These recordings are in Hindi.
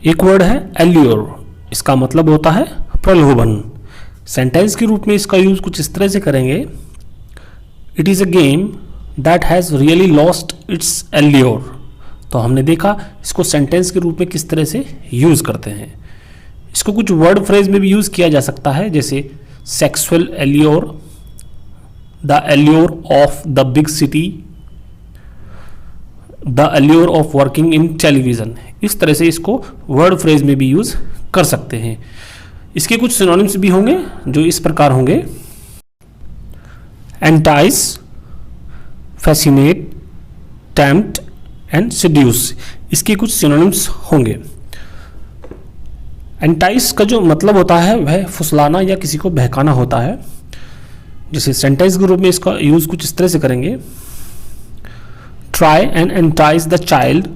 एक वर्ड है एल्योर, इसका मतलब होता है प्रलोभन। सेंटेंस के रूप में इसका यूज कुछ इस तरह से करेंगे, it is a game that has really lost its allure. तो हमने देखा इसको सेंटेंस के रूप में किस तरह से यूज करते हैं। इसको कुछ वर्ड फ्रेज में भी यूज किया जा सकता है, जैसे sexual allure, the allure of the big city, the allure of working in television. इस तरह से इसको वर्ड फ्रेज में भी यूज कर सकते हैं। इसके कुछ सिनोनिम्स भी होंगे जो इस प्रकार होंगे, entice, fascinate, tempt and seduces. इसके कुछ सिनोनिम्स होंगे। एंटाइस का जो मतलब होता है वह फुसलाना या किसी को बहकाना होता है। जैसे सेंटेंस के रूप में इसका यूज कुछ इस तरह से करेंगे, try and entice the child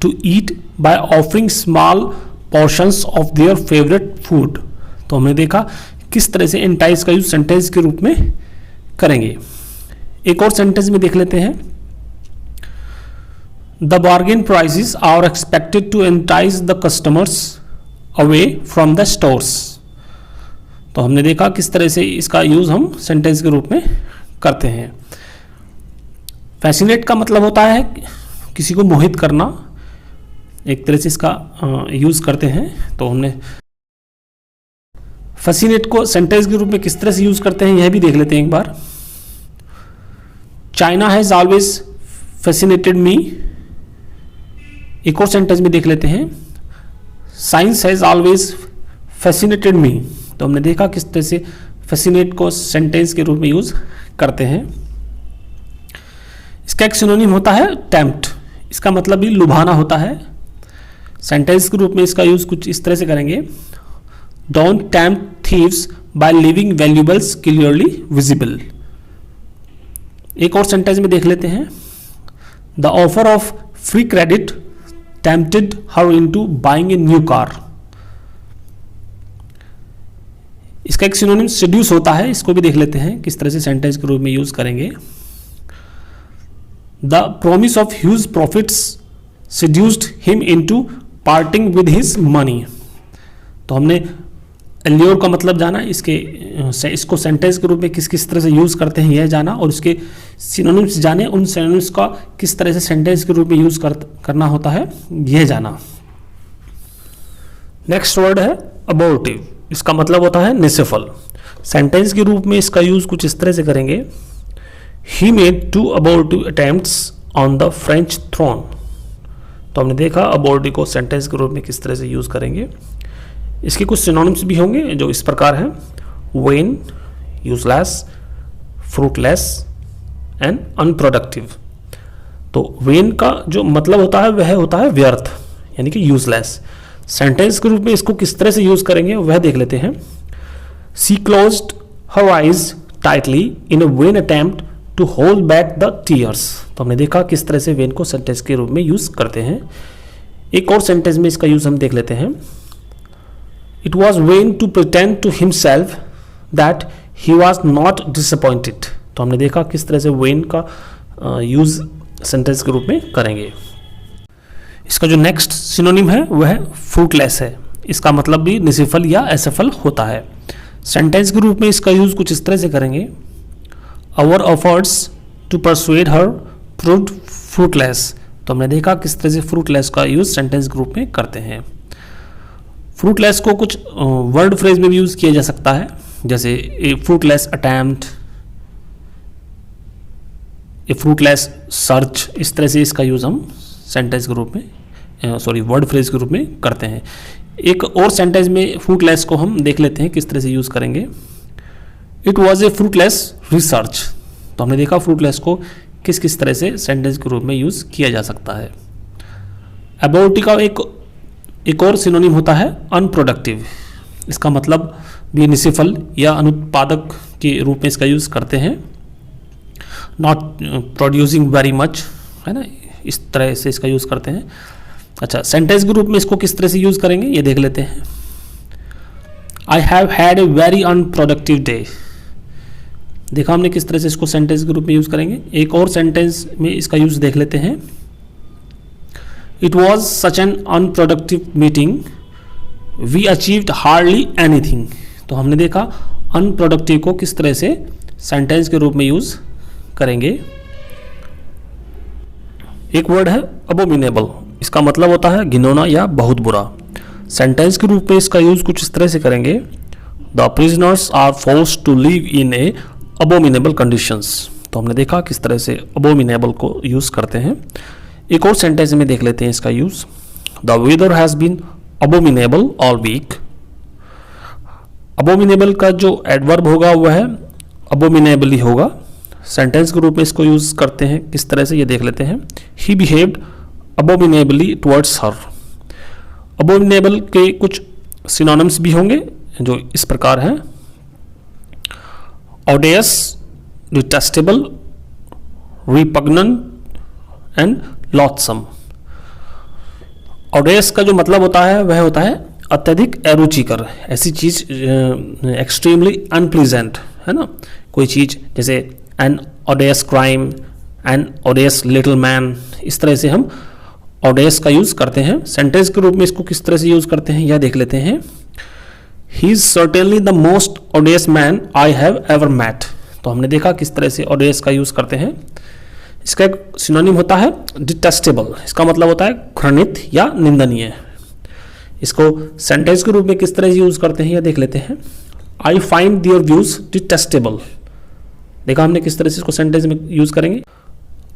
to eat by offering small portions of their favourite food. तो हमने देखा किस तरह से एंटाइज का यूज सेंटेंस के रूप में करेंगे। एक और सेंटेंस में देख लेते हैं, the bargain prices are expected to entice the customers away from the stores. तो हमने देखा किस तरह से इसका यूज हम सेंटेंस के रूप में करते हैं। फैसिनेट का मतलब होता है किसी को मोहित करना, एक तरह से इसका यूज करते हैं। तो हमने फैसिनेट को सेंटेंस के रूप में किस तरह से यूज करते हैं यह भी देख लेते हैं एक बार। China has always fascinated me. एक और सेंटेंस में देख लेते हैं, science has always fascinated me. तो हमने देखा किस तरह से फैसिनेट को सेंटेंस के रूप में यूज करते हैं। इसका एक सिनोनिम होता है टेम्प्ट, इसका मतलब भी लुभाना होता है। सेंटेंस के रूप में इसका यूज कुछ इस तरह से करेंगे, don't tempt thieves by leaving valuables clearly visible. एक और सेंटेंस में देख लेते हैं, the offer of free credit tempted her into buying a new car. इसका एक सिनोनिम सेड्यूस होता है, इसको भी देख लेते हैं किस तरह से सेंटेंस के रूप में यूज करेंगे। The promise of huge profits seduced him into parting with his money. तो हमने एल्योर का मतलब जाना, इसको सेंटेंस के रूप में किस किस तरह से यूज करते हैं यह जाना, और उसके सिनोनिम्स जाने, उन सिनोनिम्स का किस तरह से सेंटेंस के रूप में यूज करना होता है यह जाना। नेक्स्ट वर्ड है अबॉर्टिव, इसका मतलब होता है निसफल। सेंटेंस के रूप में इसका यूज कुछ इस तरह से करेंगे, he made 2 abortive attempts on the French throne. तो हमने देखा अबॉर्टिव को सेंटेंस के रूप में किस तरह से यूज करेंगे। इसके कुछ सिनोनिम्स भी होंगे जो इस प्रकार हैं, when, useless, fruitless and unproductive. तो वेन का जो मतलब होता है वह होता है व्यर्थ, यानी कि यूजलेस। सेंटेंस के रूप में इसको किस तरह से यूज करेंगे वह देख लेते हैं, she closed her eyes tightly in a vain attempt to hold back the tears. तो हमने देखा किस तरह से वेन को सेंटेंस के रूप में यूज करते हैं। एक और सेंटेंस में इसका यूज हम देख लेते हैं, it was vain to pretend to himself that he was not disappointed. तो हमने देखा किस तरह से वेन का यूज सेंटेंस के रूप में करेंगे। इसका जो नेक्स्ट सिनोनिम है वह फ्रूटलेस है, इसका मतलब भी निसफल या असफल होता है। सेंटेंस के रूप में इसका यूज कुछ इस तरह से करेंगे, our efforts to persuade her proved fruitless. तो हमने देखा किस तरह से फ्रूटलेस का यूज सेंटेंस के रूप में करते हैं। फ्रूटलेस को कुछ वर्ड फ्रेज में भी यूज किया जा सकता है, जैसे ए फ्रूटलेस अटेम्प्ट, ए फ्रूटलेस सर्च। इस तरह से इसका यूज हम सेंटेंस के रूप में वर्ड फ्रेज के रूप में करते हैं। एक और सेंटेंस में फ्रूटलेस को हम देख लेते हैं किस तरह से यूज करेंगे, it was a fruitless research. तो हमने देखा फ्रूटलेस को किस किस तरह से सेंटेंस के रूप में यूज किया जा सकता है। अबॉर्टिव का एक और सिनोनिम होता है अनप्रोडक्टिव, इसका मतलब भी निसफल या अनुत्पादक के रूप में इसका यूज करते हैं, नॉट प्रोड्यूसिंग वेरी मच, है ना, इस तरह से इसका यूज करते हैं। अच्छा, सेंटेंस के रूप में इसको किस तरह से यूज करेंगे ये देख लेते हैं, I have had a very unproductive day. देखा हमने किस तरह से इसको सेंटेंस के रूप में यूज करेंगे। एक और सेंटेंस में इसका यूज देख लेते हैं, it was such an unproductive meeting, we achieved hardly anything. तो हमने देखा अनप्रोडक्टिव को किस तरह से सेंटेंस के रूप में यूज करेंगे। एक वर्ड है अबोमिनेबल, इसका मतलब होता है घिनौना या बहुत बुरा। सेंटेंस के रूप में इसका यूज कुछ इस तरह से करेंगे, the prisoners are forced to live in a abominable conditions. तो हमने देखा किस तरह से अबोमिनेबल को यूज करते हैं। एक और सेंटेंस में देख लेते हैं इसका use, the weather has been abominable all week. Abominable का जो एडवर्ब होगा वह है अबोमिनेबली होगा। सेंटेंस के रूप में इसको यूज करते हैं किस तरह से, ये देख लेते हैं, ही बिहेव्ड अबोमिनेबली टुवर्ड्स हर। अबोमिनेबल के कुछ सिनोनिम्स भी होंगे जो इस प्रकार हैं, ऑडेयस, डिटेस्टेबल, रिपग्नेंट एंड लॉथसम। ऑडेयस का जो मतलब होता है वह होता है अत्यधिक अरुचिकर, ऐसी चीज एक्सट्रीमली अनप्लीजेंट, है ना, कोई चीज जैसे an audacious crime, an audacious little man, इस तरह से हम ऑडेयस का यूज करते हैं। सेंटेंस के रूप में इसको किस तरह से यूज करते हैं यह देख लेते हैं, he is certainly the most audacious man I have ever met. तो हमने देखा किस तरह से ऑडेयस का यूज करते हैं। इसका एक सिनोनिम होता है डिटेस्टेबल, इसका मतलब होता है घृणित या निंदनीय। इसको सेंटेंस के रूप में किस तरह से यूज करते हैं यह देख लेते हैं, I find their views detestable. देखा हमने किस तरह से इसको सेंटेंस में यूज करेंगे।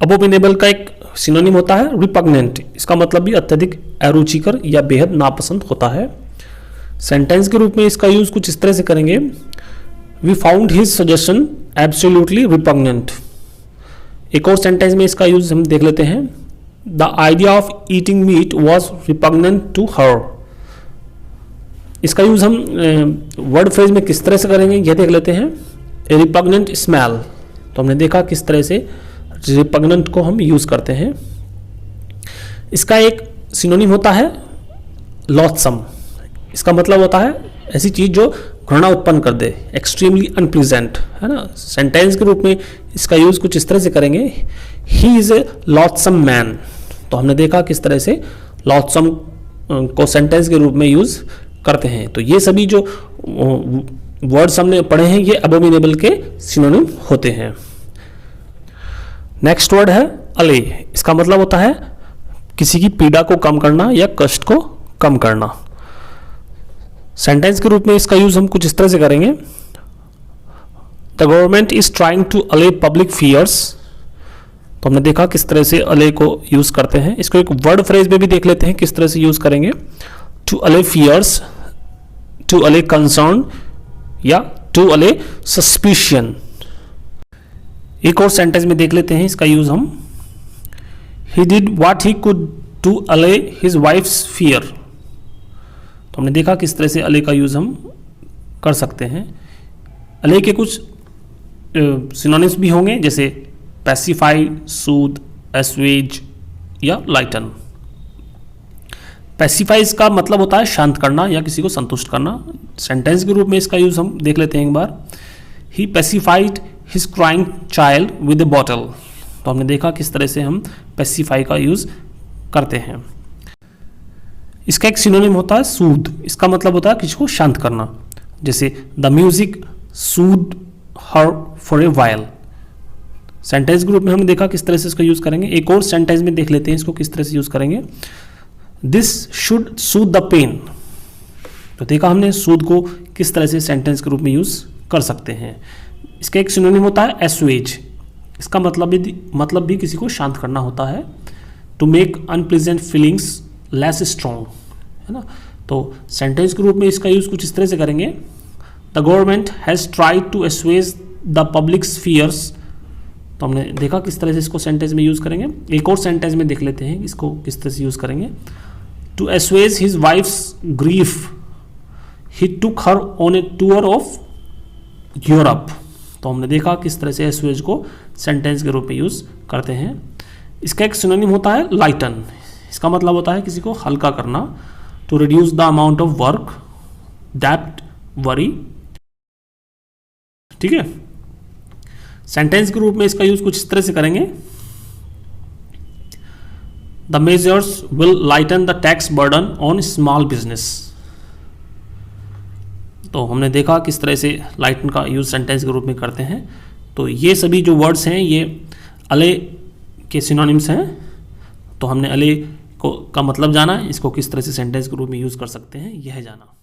अबोमिनेबल का एक सिनोनिम होता है रिपग्नेंट, इसका मतलब भी अत्यधिक अरुचिकर या बेहद नापसंद होता है। सेंटेंस के रूप में इसका यूज कुछ इस तरह से करेंगे, we found his suggestion absolutely repugnant. एक और सेंटेंस में इसका यूज हम देख लेते हैं, the idea of eating meat was repugnant to her. इसका यूज हम वर्ड फ्रेज में किस तरह से करेंगे यह देख लेते हैं, ए रिपग्नेंट स्मेल। तो हमने देखा किस तरह से रिपग्नेंट को हम यूज करते हैं। इसका एक सिनोनिम होता है लॉथसम, इसका मतलब होता है ऐसी चीज जो घृणा उत्पन्न कर दे, एक्सट्रीमली अनप्लीजेंट, है ना। सेंटेंस के रूप में इसका यूज कुछ इस तरह से करेंगे, ही इज ए लॉथसम मैन। तो हमने देखा किस तरह से लॉथसम को सेंटेंस के रूप में यूज करते हैं। तो ये सभी जो वर्ड्स हमने पढ़े हैं ये अबोमिनेबल के सिनोनिम होते हैं। नेक्स्ट वर्ड है अले, इसका मतलब होता है किसी की पीड़ा को कम करना या कष्ट को कम करना। सेंटेंस के रूप में इसका यूज हम कुछ इस तरह से करेंगे, the government is trying to allay public fears. तो हमने देखा किस तरह से अले को यूज करते हैं। इसको एक वर्ड फ्रेज में भी देख लेते हैं किस तरह से यूज करेंगे, टू अले फियर्स, टू अले कंसर्न या टू अले सस्पिशन। एक और सेंटेंस में देख लेते हैं इसका यूज हम, he did what he could to allay his wife's fears. तो हमने देखा किस तरह से अले का यूज हम कर सकते हैं। अले के कुछ सिनोनिम्स भी होंगे जैसे पैसिफाई, सूद, एस्वेज या लाइटन। पैसिफाइज का मतलब होता है शांत करना या किसी को संतुष्ट करना। सेंटेंस के रूप में इसका यूज हम देख लेते हैं एक बार, he pacified his crying child with a bottle. तो हमने देखा किस तरह से हम पैसिफाई का यूज करते हैं। इसका एक सिनोनिम होता है सूद, इसका मतलब होता है किसी को शांत करना, जैसे the music Sood her for a while. Sentence group में हमने देखा किस तरह से इसका यूज करेंगे। एक और सेंटेंस में देख लेते हैं इसको किस तरह से यूज करेंगे, this should soothe the pain. तो देखा हमने सूद को किस तरह से सेंटेंस के रूप में यूज कर सकते हैं। इसका एक सिनोनिम होता है एस्वेज, इसका मतलब भी किसी को शांत करना होता है, to make unpleasant feelings less strong, है ना। तो सेंटेंस के रूप में इसका यूज कुछ इस तरह से करेंगे, the government has tried to assuage the public fears. तो हमने देखा किस तरह से इसको सेंटेंस में यूज करेंगे। एक और सेंटेंस में देख लेते हैं इसको किस तरह से यूज करेंगे, to assuage his wife's grief he took her on a tour of Europe. तो हमने देखा किस तरह से एस्वेज को सेंटेंस के रूप में यूज करते हैं। इसका एक सिनोनिम होता है लाइटन, इसका मतलब होता है किसी को हल्का करना, to reduce the amount of work that worry. ठीक है, सेंटेंस के रूप में इसका यूज कुछ इस तरह से करेंगे, the measures will lighten the tax burden on small business. तो हमने देखा किस तरह से लाइटन का यूज सेंटेंस के रूप में करते हैं। तो ये सभी जो वर्ड्स हैं ये अले के सिनोनिम्स हैं। तो हमने अले को का मतलब जाना, इसको किस तरह से सेंटेंस के रूप में यूज़ कर सकते हैं यह जाना।